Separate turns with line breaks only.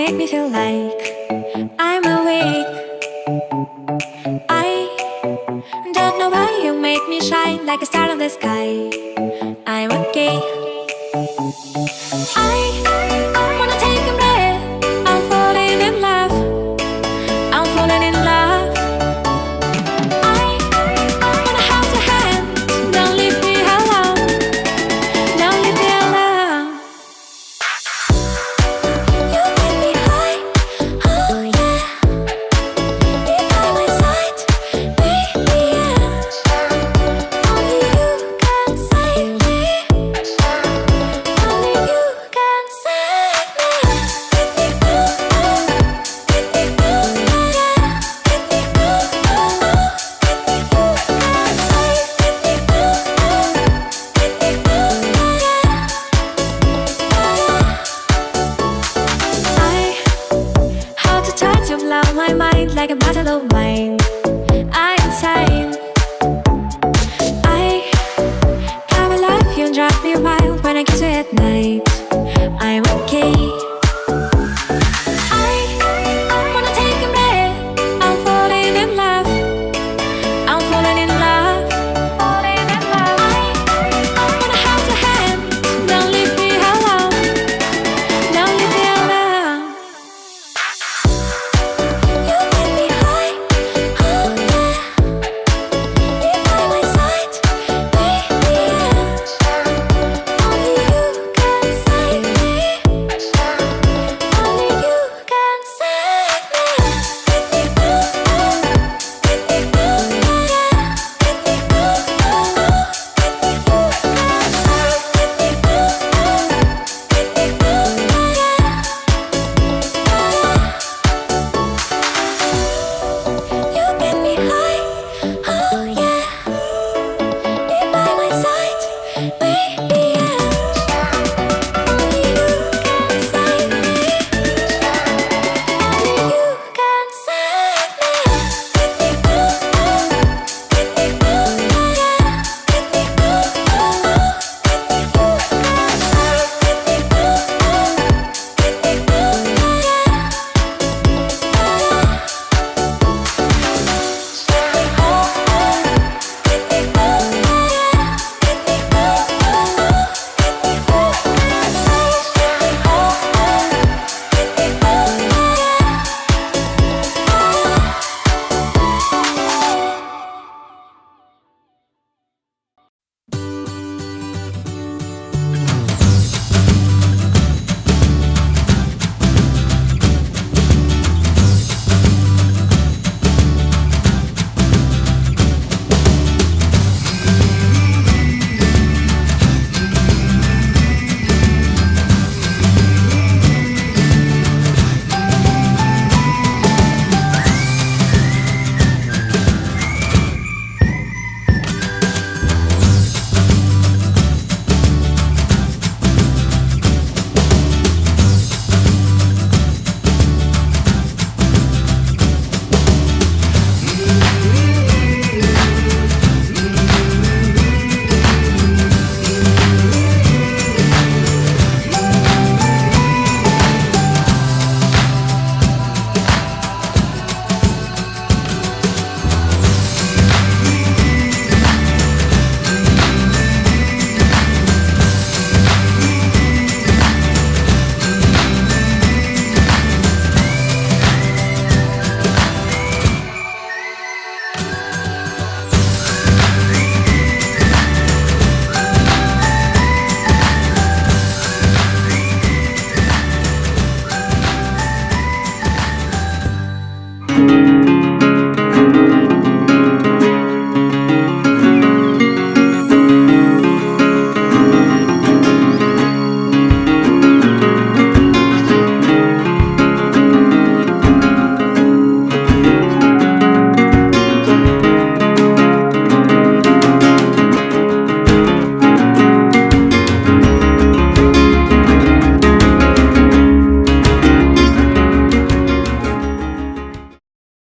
make me feel like I'm awake. I don't know why you make me shine like a star in the sky. I'm okay. I wanna take a breath. I'm falling in love. I'm falling in love. I wanna hold your hand. Don't leave me alone. Don't leave me alone. You make me high. Oh yeah. Be by my side, baby. Yeah. Only you can save me. Only you can save me. Get me ooh, get me ooh, yeah. Get me ooh, get me ooh, save. Get me ooh, get me ooh, yeah. How to touch you blow my mind like a bottle of wine. I'm insane. I come alive, you drive me wild when I kiss you at night. I'm okay. I wanna take a breath. I'm falling in love. I'm falling in love. Falling in love. I wanna hold your hand. Don't leave me alone. Don't leave me alone. You make me high. Oh yeah. Be by my side, baby. Yeah. Only you can save me. Only you can save me. Get me ooh, get me ooh, yeah. Get me ooh, get me ooh, save. Get me ooh, yeah. You get me high, oh yeah. Be by my side, baby.